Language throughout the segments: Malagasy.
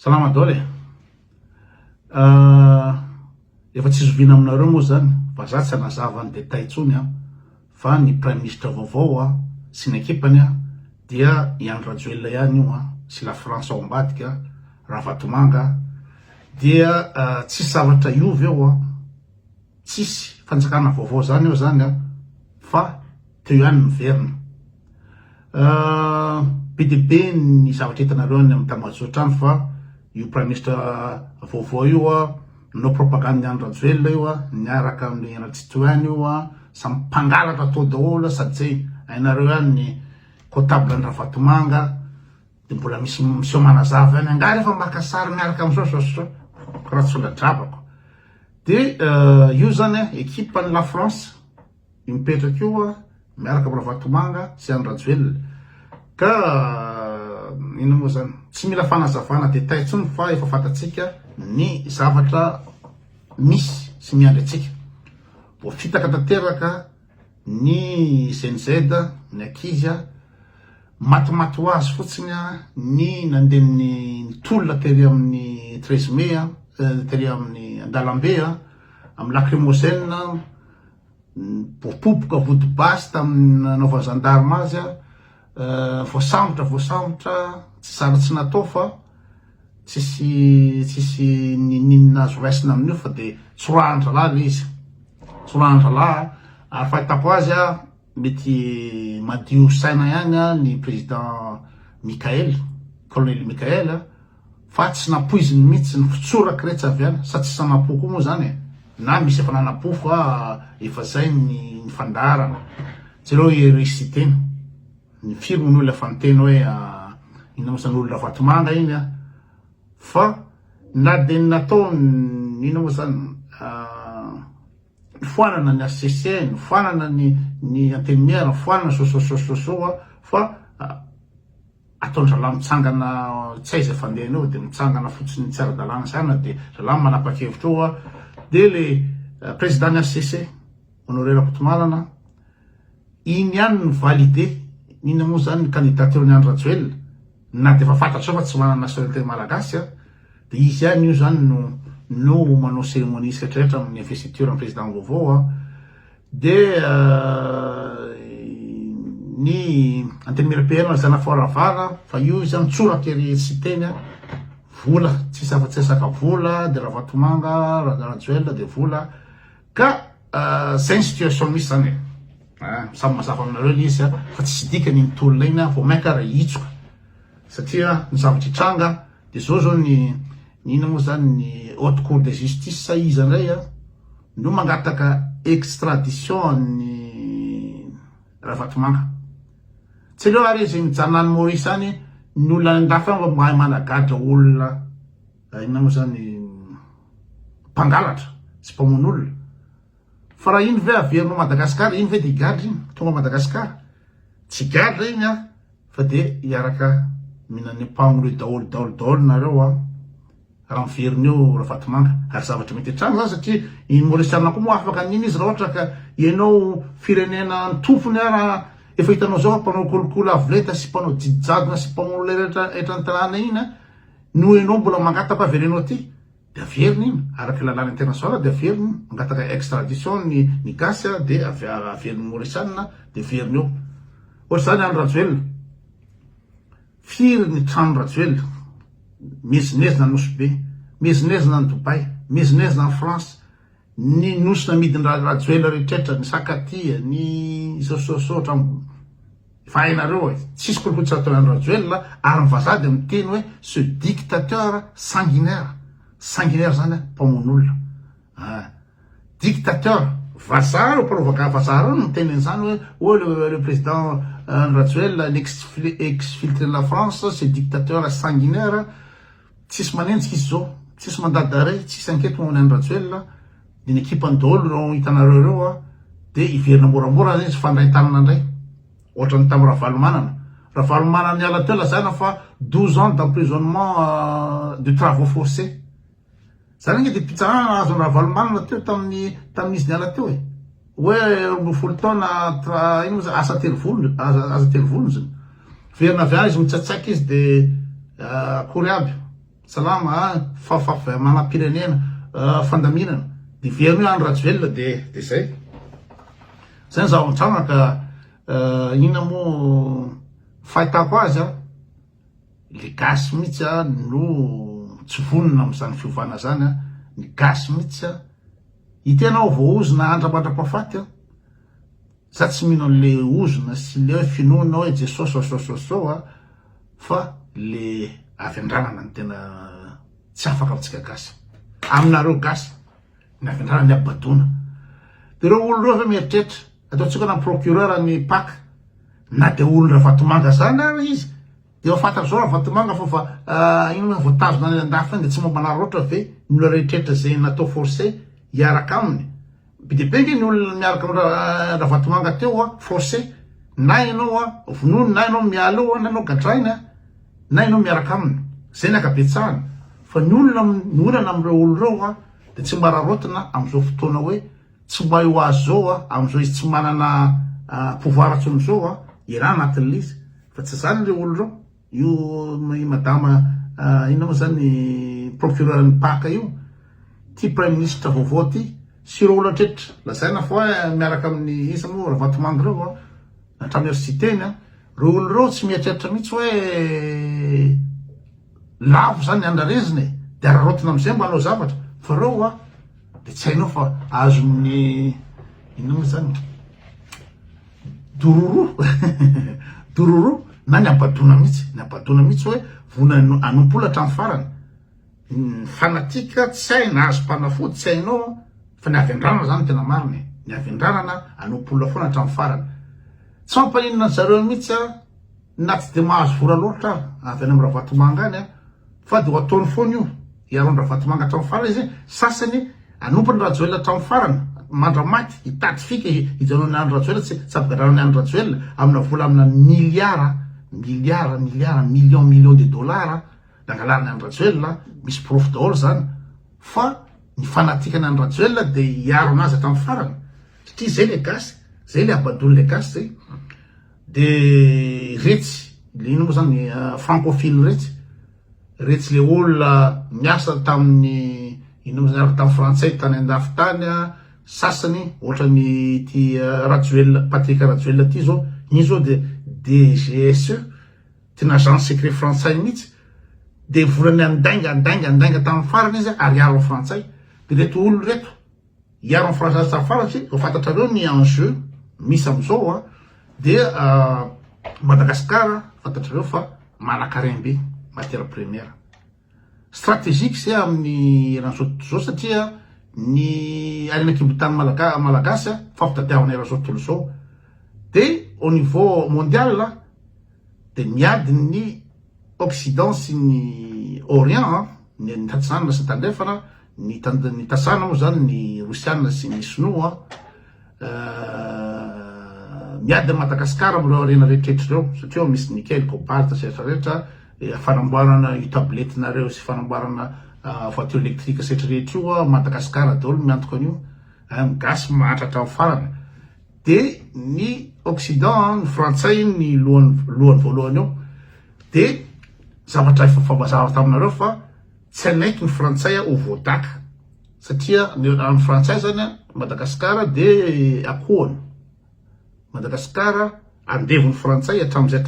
Salama dole. Efa tsy zovina aminareo moa zany, fa za tsy hanazava ny détail tsony fa ny prime ministre vaovao sy ny ekipany dia i Andry Rajoelina ihany io sy la France ao ambadika, Ravatomanga, dia tsisy zavatra iova eo tsisy fanjakana vaovao zany eo zany fa teo ihany miverina. Be dia be ny zavatra hitanareo any amin'ny tambazotra any fa io prime ministre vaovao io no propagande Andry Rajoelina io niaraka amin'ny Ratsitoany io samy mpangalatra tao daholo sady zay hainareo ihany ny comptable ny Ravatomanga dia mbola misy miseho manazava ihany angary efa maka sary miaraka amin'izao raha tsy oladrabako. Dia io zany ekipa ny la France io mipetraka io miaraka amin'ny Ravatomanga sy Andry Rajoelina ka ino moa zany tsy mila fanazavana détail tsony fa efa fantatsika ny zavatra misy sy miandry atsika. Voafitaka tanteraka ny CNZ ny ankizy matimaty ho azy fotsiny ny nandeha ny tolona tery amin'ny 13 mai tery amin'ny Andalambe amin'ny lacrymogène popopoka vody basy tamin'ny nanaovany gendarme azy voasambotra tsy zara tsy natao fa tsisy ninona azo raisina amin'io fa dia tsorahan-dralahy le izy, tsorahan-dralahy ary fahitako azy mety madio saina ihany ny président Mikael, colonel Mikael fa tsy napoiziny mihitsy ny fitsoraka rehetra avy any sa tsy sanapo koa moa zany na misy efa nanapo fa efa zay ny fandarana jereo erisiteny ny firmy n'olona efa niteny hoe ina moa zany olona Ravatomanga iny fa na dia natao ina moa zany foanana ny HCC, ny foanana ny anteniera, ny foanana sososososoa fa ataon-dralahy mitsangana tsy aiza fandehana eo dia mitsangana fotsiny tsy ara-dalàna sana dia zalahy manapa-kevitra eo dia le président ny HCC Honoré Rakotomalana iny ihany ny validé ina moa zany ny candidature ny Andry Rajoelina na dia efa fantatra fa tsy manana nationalité malagasy dia izy ihany io zany no manao cérémonie rehetrarehetra amin'ny investiture amin'ny président vaovao dia ny anteniera-PN zana foaravara fa io zany tsoraka ery sy teny vola tsy afa-tsy resaka vola dia Ravatomanga Rajoelina dia vola ka zay ny situation misy zany samy mazava aminareo le izy fa tsy dikany ny tolona iny vao mainka raha hitsoka satria ny zavatra hitranga dia zao ny ina moa zany ny haute cour de justice izy ndray no mangataka extradition ny Ravatomanga tsy leo ary izy mijanona any Maurice any ny olona an-dafy any mahay managadra olona ina moa zany mpangalatra sy mpamono olona fa raha iny ve averinao Madagasikara iny ve dia gadra iny tonga Madagasikara tsy gadra iny fa dia hiaraka mihinany mpamolo daholo nareo raha miverina eo Ravatomanga ary zavatra mety hatrany zany satria iny Mauriciana koa moa afaka niny izy raha ohatra ka ianao firenena tompony raha efa hitanao zao mpanao kolokolo avoleta sy mpanao jidijadona sy mpamono rehetra ny tanàna iny no ianao mbola mangataka averenao aty dia averina iny araka lalàna international dia averina mangataka extradition ny gasy dia averiny Mauriciana dia averina eo ohatra zany Andry Rajoelina firy ny trano Rajoelina mezinezina nosy be, mezinezina ny Dubai, mezinezina ny France, ny nosina midiny Rajoelina rehetraretra ny Sakatia ny sososotra fa hainareo tsisy kolokolotsy atao Andry Rajoelina ary mivazady amin'ny teny hoe ce dictateur sanguinaire zany mpamono olona dictateur vazaha mpanaovaka vazaha no teny an'izany hoe le président Andry Rajoelina l'ex-filtre de la France ce dictateur sanguinaire tsisy manenjika izy zao tsisy mandadare tsisy anketo moa ny Andry Rajoelina dia ny ekipany daholo no hitanareo ireo dia hiverina moramora zay izy fandray tanana indray ohatra ny tamin'ny Ravalomanana ny ala teo lazana fa 12 ans d'emprisonnement de travaux forcés zany iny dia mpitsanana azony Ravalomanana teo tamin'izy ny ala teo hoe 90 taona ino moa asa telo volony zany verina avy any izy mitsatsaika izy dia akory aby salama manam-pirenena fandaminana de verina andro rajoelona de zay zay zaho an-tragno ka inona mo fahitako azy le gasy mihitsy no tsy vonona am'izany fiovana zany ny gasy mihitsy hitenao voaozona andra-mandra-pahafaty za tsy mino an'le ozona sy le hoe finoana hoe jesosô fa le avy andranana ny tena tsy afaka amintsika gasy aminareo gasy ny avy andranana ny abadona de reo olo reo fa mieritreritra ataotsika na procureur ny paka na de olona vatomanga zany ary izy de fantatra zao vatomanga fa ino voatazona ny andafy de tsy momba loatra ve ny olona rehetrrehetra zay natao forcé hiaraka aminy de bengy ny olona miaraka vatomanga teo forcé na ianao vonono na ianao miala eo na ianao gadraina na ianao miaraka aminy zay ny akabetsahany fa ny olana am'ireo olo reo de tsy mba rarotana am'izao fotoana hoe tsy mba eo azy zao am'izao izy tsy manana pouvoir atsony zao iraha anatin'le izy fa tsy zany le olo reo io madama ino moa zany procureur ny paka io ty prime ministre vaovao ty sy reo olo atretra lazaina fa miaraka amin'ny isa moa ravatomanga reo natramersiteny reo olo reo tsy mieritreritra mihitsy hoe lavo zany andrareziny de ararotina am'izay mba anao zavatra fa reo de tsy hainao fa azony ino moa zany dororo na ny abadona mihitsy hoe vona anompola hatramy farany fanatika tsy haina azo mpanafody tsy hainao fa ny avy andranana zany tena mariny ny avy andranana anompola foana hatramy farany tsy mampaninona ny zareo mihitsy na tsy de mahazo vora loatra avy any amy ravatomanga any fa de ho ataony foana io hiarony ravatomanga hatramy farany izy sasany anompony rajoelona hatramy farany mandramaty hitady fika hijanony ny andro rajoelona tsy ampigadrano ny andro rajoelona amina vola amina million de dollars nangalariny andro rajoelona misy profit daholo zany fa ny fanatika ny andro rajoelona de hiaro anazy hatramy farany satria zay le gasy zay le abadolo le gasy zay de retsy le ino moa zany francophile retsy le olona miasa tamin'ny ino moa zany araka tamin'ny frantsay tany andafy tany sasany ohatra ny ty rajoelona patrika rajoelona ty zao iny zao de DGSE ty agence secret frantsay mihitsy de volany andainga tamin'ny farany izy ary hiaro amin'ny frantsay de reto olo reto hiaro amin'ny frantsay tamin'ny farany satria ho fantatrareo ny enjeu misy am'izao de Madagascar fantatrareo fa manan-karembe matière première stratégique zay amin'ny ran'izao satria ny arenakimbotany malagasy fa fitadiavana ran'izao tontolo zao de au niveau mondial de miady ny Occident sy ny Orient ny tatsanana sy tandrefana ny tasana moa zany ny Rosiana sy ny Sinoa miady Madagascar am'ireo arena rehetrrehetra reo satria misy nickel, cobalt sy rehetrarehetra fanamboarana io tablettenareo sy fanamboarana voiture électrique sy rehetrarehetra io Madagascar daholo miantoka an'io gasy mahatratra amin'ny farany de ny Occident ny frantsay ny lohany voalohany eo de zavatra fambazava taminareo fa tsy anaiky ny frantsay ho voadaka satria amin'ny frantsay zany Madagascar de akohany Madagascar andevony frantsay hatramizay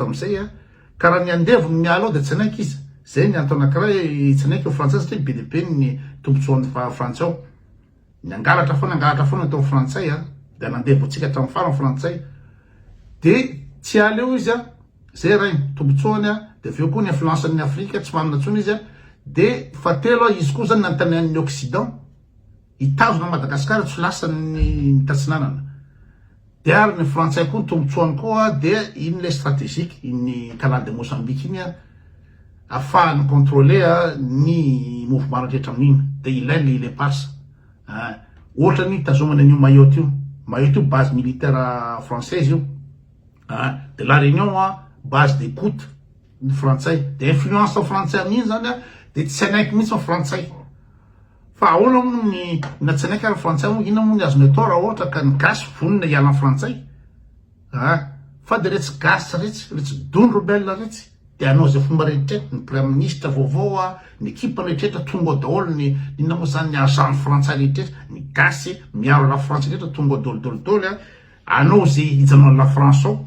ka raha ny andevony miala ao de tsy anaiky izy zay ny antony anankiray tsy anaiky ny frantsay satria BDP ny tombotsoan'ny frantsay ao ny angalatra foana atao frantsay de nandevotsika hatramin'ny farany frantsay de tsy ala eo izy zay raha tombotsoany de aveo koa ny influencen'ny Afrika tsy manana tsony izy de fatelo izy koa zany nantanian'ny Occident hitazona Madagascar tsy lasany tatsinanana de ary ny frantsay koa ny tombotsoany koa de iny le stratégique iny canal de Mozambique iny afahany contrôler ny mouvement rehetra amin'iny de ilainy le parse ohatra ny tazomana an'io mayotte io base militaire française io de la Réunion base d'écoute ny frantsay de influence frantsay amin'iny zany de tsy anaiky mihitsy ny frantsay fa ahoana moa ny tsy anaiky ary frantsay moa ina moa ny azony atao raha ohatra ka ny gasy vonona hiala amin'ny frantsay fa de retsy gasy retsy dony rebelle retsy de anao zay fomba rehetrretra, ny premier ministre vaovao ny équipe rehetrretra tonga daholo ny inona moa zany ny agent frantsay rehetrretra, ny gasy miaro la France rehetra tonga daholo anao zay hijanao la France ao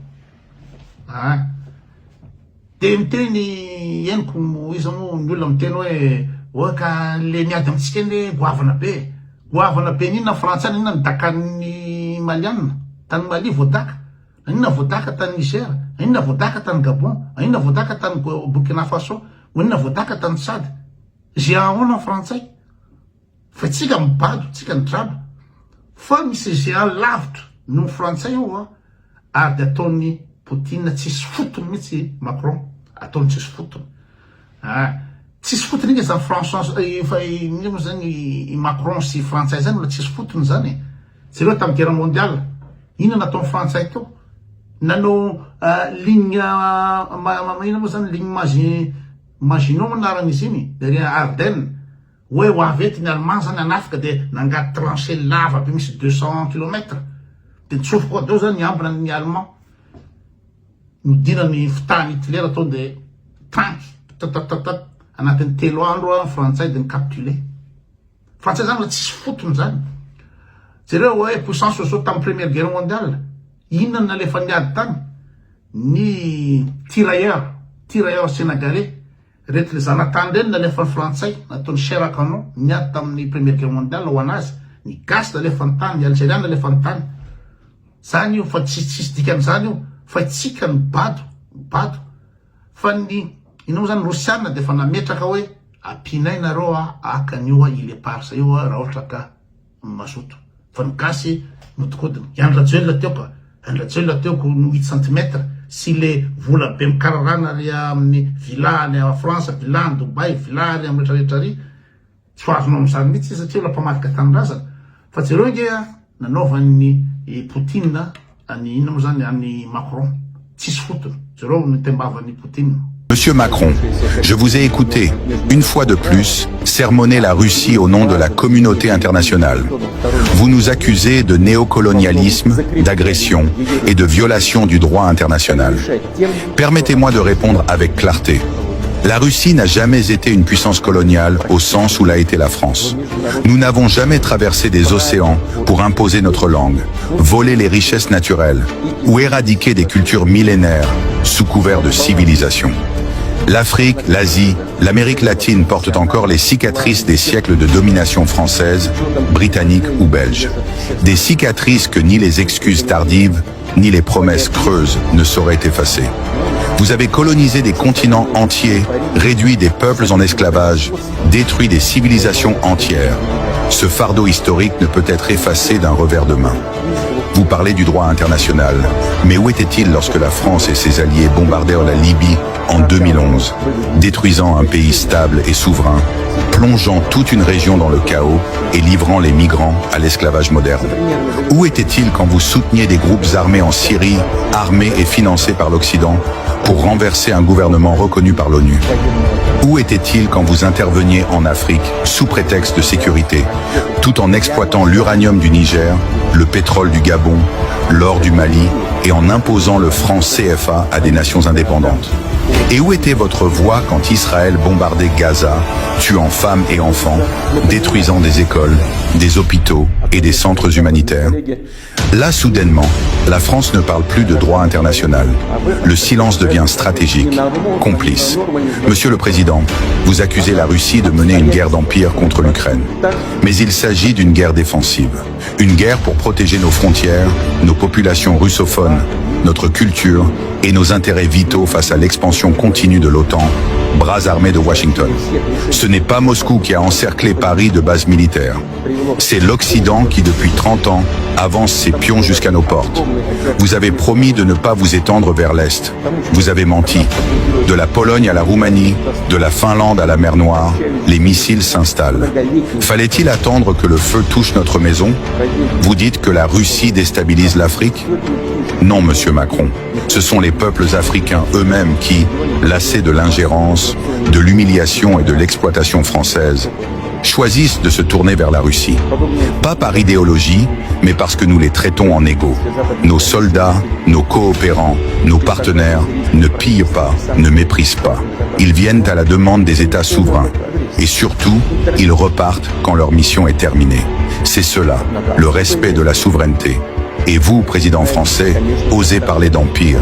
de miteny henoko izy moa ny olona miteny hoe ka le miady amitsika eny goavana be n'inona frantsay n'inona ny dakan'ny malianina tany Mali voadaka, n'inona voadaka tany Niger, n'inona voadaka tany Gabon, n'inona voadaka tany Burkina Faso, n'inona voadaka tany Tchad. Zay ahoana frantsay fa tsika mibado, tsika nidrabo fa misy zay lavitra no frantsay io ary de ataony Poutine tsisy fotony mihitsy Macron, ataony tsisy fotony tsisy fotony iny zany François fa ino zany Macron sy frantsay zany ola tsisy fotony zany zareo tamin'ny guerre mondiale ino nataony frantsay teo nanao ligne ino moa zany ligne Maginot anaran'izy iny derrière Ardennes hoe ho avety ny Allemand zany an'Afrika de nangady tranché lava be misy 200 km de nitsofoka deo zany niambina ny Allemand nodinany fitahany Hitler atao de tanky tatatatata anatin'ny 3 andro frantsay de nicapitulé frantsay zany la tsisy fotony zany zareo hoe puissance zao tamin'ny première guerre mondiale inona nalefa niady tany ny tirailleur sénégalais rehetra le zanatany reny nalefa ny frantsay nataony Chirac Canon niady tamin'ny première guerre mondiale ho anazy ny gasy nalefa ny tany, ny algérian nalefa ny tany zany io fa tsisy dikan'izany io fa itsika ny bado fa ny ino zany rosiana de fa nametraka hoe ampinay nareo akan'io il est parsa io raha ohatra ka mazoto fa ny gasy nodikodiny Andra Jeulna teoko no 8 cm sy le vola be mikararana ry amin'ny vilany a France, vilany Dubai, vilany amin'ny rehetrarehetra ry tsy ho azonao am'izany mihitsy satria ola mpamadika tanindrazana fa zareo nge nanaovan'ny Poutine any inona moa zany any Macron tsisy fotony zareo mitembavany Poutine. Monsieur Macron, je vous ai écouté, une fois de plus, sermonner la Russie au nom de la communauté internationale. Vous nous accusez de néocolonialisme, d'agression et de violation du droit international. Permettez-moi de répondre avec clarté. La Russie n'a jamais été une puissance coloniale au sens où l'a été la France. Nous n'avons jamais traversé des océans pour imposer notre langue, voler les richesses naturelles ou éradiquer des cultures millénaires sous couvert de civilisation. L'Afrique, l'Asie, l'Amérique latine portent encore les cicatrices des siècles de domination française, britannique ou belge. Des cicatrices que ni les excuses tardives, ni les promesses creuses ne sauraient effacer. Vous avez colonisé des continents entiers, réduit des peuples en esclavage, détruit des civilisations entières. Ce fardeau historique ne peut être effacé d'un revers de main. Vous parlez du droit international, mais où était-il lorsque la France et ses alliés bombardèrent la Libye en 2011, détruisant un pays stable et souverain, plongeant toute une région dans le chaos et livrant les migrants à l'esclavage moderne? Où était-il quand vous souteniez des groupes armés en Syrie, armés et financés par l'Occident, pour renverser un gouvernement reconnu par l'ONU? Où était-il quand vous interveniez en Afrique sous prétexte de sécurité, tout en exploitant l'uranium du Niger, le pétrole du Gabon, l'or du Mali et en imposant le franc CFA à des nations indépendantes? Et où était votre voix quand Israël bombardait Gaza, tuant femmes et enfants, détruisant des écoles, des hôpitaux et des centres humanitaires? Là, soudainement, la France ne parle plus de droit international. Le silence devient stratégique, complice. Monsieur le Président, vous accusez la Russie de mener une guerre d'empire contre l'Ukraine. Mais il s'agit d'une guerre défensive. Une guerre pour protéger nos frontières, nos populations russophones, notre culture et nos intérêts vitaux face à l'expansion continue de l'OTAN, bras armés de Washington. Ce n'est pas Moscou qui a encerclé Paris de bases militaires. C'est l'Occident qui, depuis 30 ans, avance ses pions jusqu'à nos portes. Vous avez promis de ne pas vous étendre vers l'Est. Vous avez menti. De la Pologne à la Roumanie, de la Finlande à la mer Noire, les missiles s'installent. Fallait-il attendre que le feu touche notre maison? Vous dites que la Russie déstabilise l'Afrique? Non, monsieur Macron. Ce sont les peuples africains eux-mêmes qui, lassés de l'ingérence, de l'humiliation et de l'exploitation française, choisissent de se tourner vers la Russie. Pas par idéologie, mais parce que nous les traitons en égaux. Nos soldats, nos coopérants, nos partenaires ne pillent pas, ne méprisent pas. Ils viennent à la demande des États souverains. Et surtout, ils repartent quand leur mission est terminée. C'est cela, le respect de la souveraineté. Et vous, président français, osez parler d'empire,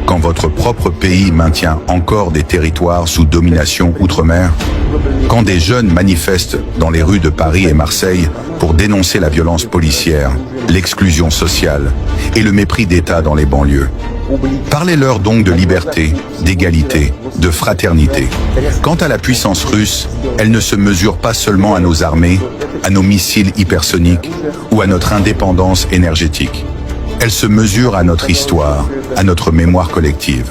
quand votre propre pays maintient encore des territoires sous domination outre-mer? Quand des jeunes manifestent dans les rues de Paris et Marseille pour dénoncer la violence policière, l'exclusion sociale et le mépris d'État dans les banlieues? Parlez-leur donc de liberté, d'égalité, de fraternité. Quant à la puissance russe, elle ne se mesure pas seulement à nos armées, à nos missiles hypersoniques ou à notre indépendance énergétique. Elle se mesure à notre histoire, à notre mémoire collective.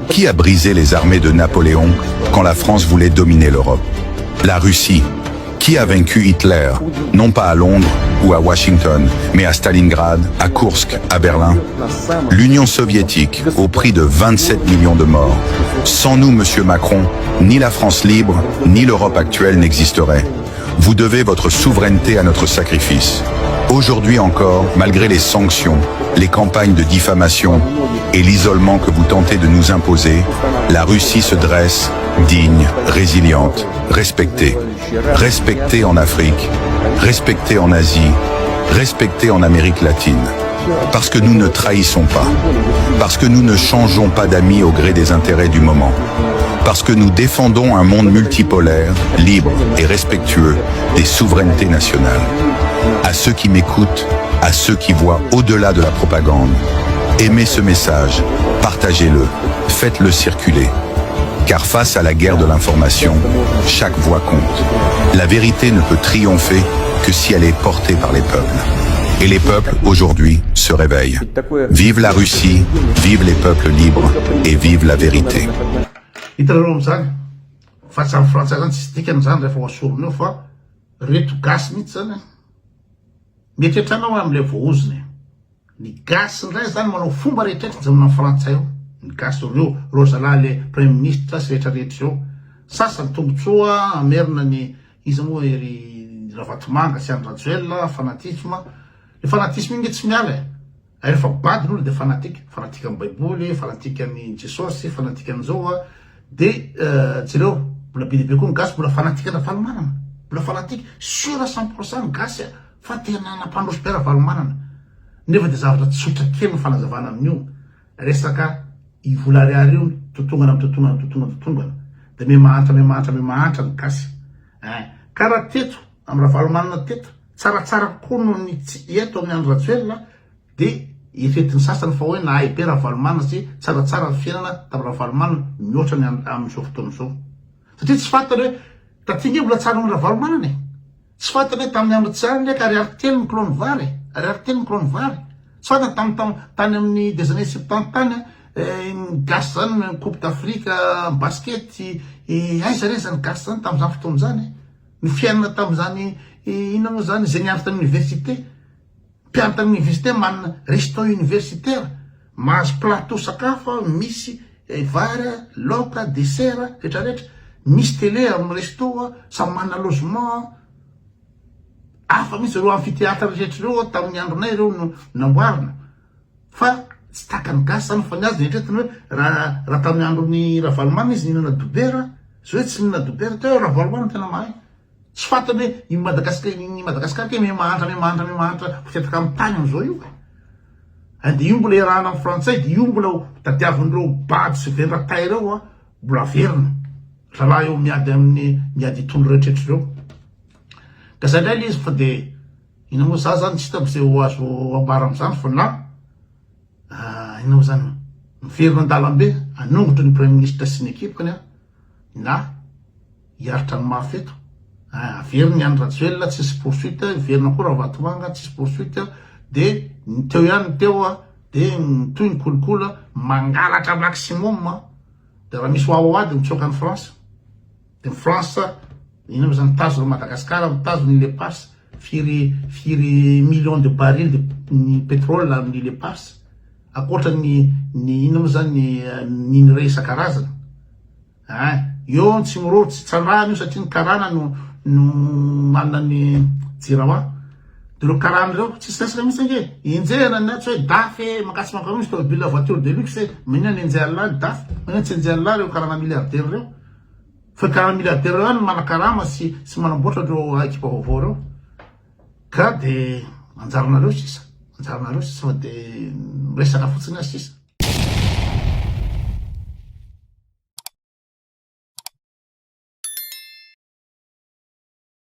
Qui a brisé les armées de Napoléon quand la France voulait dominer l'Europe? La Russie. Qui a vaincu Hitler, non pas à Londres ou à Washington, mais à Stalingrad, à Koursk, à Berlin? L'Union soviétique, au prix de 27 millions de morts. Sans nous, Monsieur Macron, ni la France libre, ni l'Europe actuelle n'existeraient. Vous devez votre souveraineté à notre sacrifice. Aujourd'hui encore, malgré les sanctions, les campagnes de diffamation et l'isolement que vous tentez de nous imposer, la Russie se dresse, digne, résiliente, respectée. Respectée en Afrique, respectée en Asie, respectée en Amérique latine. Parce que nous ne trahissons pas. Parce que nous ne changeons pas d'amis au gré des intérêts du moment. Parce que nous défendons un monde multipolaire, libre et respectueux des souverainetés nationales. À ceux qui m'écoutent, à ceux qui voient au-delà de la propagande, aimez ce message, partagez-le, faites-le circuler. Car face à la guerre de l'information, chaque voix compte. La vérité ne peut triompher que si elle est portée par les peuples. Et les peuples, aujourd'hui, se réveillent. Vive la Russie, vive les peuples libres et vive la vérité. Hitanareo am'zany fa tsy amin'ny frantsay zany tsisy dikany zany rehefa hoasorony eo fa reto gasy mihitsy zany mietretranao am'le voaoziny ny gasy ndray zany manao fomba rehetraretra zay amin'ny frantsay eo ny gasy reo zalahy le premier ministre sy rehetrarehetra eo sasany tombotsoa amerina ny izy moa ery Ravatomanga sy Andry Rajoelina fanatisme le fanatisme iny tsy miala rehefa bady n'olo de fanatika amin'ny baiboly fanatika amin'ny Jesosy fanatika an'izao de jereo mbola be dehibe koa ny gasy mbola fanatika ara-valomanana mbola fanatika sur 100% ny gasy fa tena nampandroso be ara-valomanana nefa de zavatra tsotra kely ny fanazavana amin'io resaka ivola ariary io totongana amin'ny totongana de memantra ny gasy karaha teto amin'ny raha-valomanana teto tsaratsara koa no ny tsy eto amin'ny Andry Rajoelina de ifetiny sasany fa hoe nahay be raha-valomanana sy tsaratsara ny fiainana tamin'ny raha-valomanana mihoatra ny amin'izao fotoana izao satria tsy fantany hoe tatinge mbola tsara ny raha-valomanana tsy fantany hoe tamin'ny andro tsara ndraiky ariary telo ny kilony vary tsy fantany tany amin'ny des années 70 tany gasy zany ny coupe d'Afrique basket aiza reny zany gasy zany tamin'izany fotoana zany ny fiainana tamin'izany ina moa zany zay niandry tamin'ny université mpianatra amin'ny université manana restaurant universitaire mahazo plateau sakafo misy vary laoka dessert rehetrarehetra misy télé amin'ny resto samy manana logement afa misy reo amphithéâtre rehetra reo tamin'ny andronay reo no namboarina fa tsy takany gasy zany fa ny azy netretiny hoe raha tamin'ny andron'ny raha-valomanana izy nihinana dobera zao hoe tsy mihinana dobera teo raha-valomanana tena mahay tsy fantany hoe i Madagasikara ke memantra fitetaka amin'ny tany am'izao io de io mbola iarahana amin'ny frantsay de io mbola tadiavin'ireo bady sy vendratay reo mbola averina zalahy eo miady hitondro rehetrarehetra reo ka zay ndray le izy fa de ina moa za zany tsy hita zay ho azo ambara am'izany fa na ina moa zany miverina an-dalambe anongotro ny premier ministre sy ny ekipany na hiaritra ny mafy eto averiny Andry Rajoelina tsisy poursuite iverina koa Ravatomanga tsisy poursuite de teo ihany teo de toy ny kolikola mangalatra maximum de raha misy hoahoady mitsoka ny France de ny France ina moa zany mitazona Madagasikara mitazona ile passe firy millions de barils de ny pétrole amin'ny ile passe akoatra ny ina moa zany ny re isan-karazany io tsy moro tsy tsandrany io satria ny karana no manana ny jirawa de lo karana reo tsy sasaka mihitsy ange injera na tsy hoe dafy makasy makaronisy tomobile voiture de luxe minana enjella dafy minana tsy enjella reo karana milliardaire reo fa karana milliardaire reo any manakarama sy manamboatra reo ekipa vaovao reo ka de anjaranareo sisa fa de resaka fotsiny azy sisa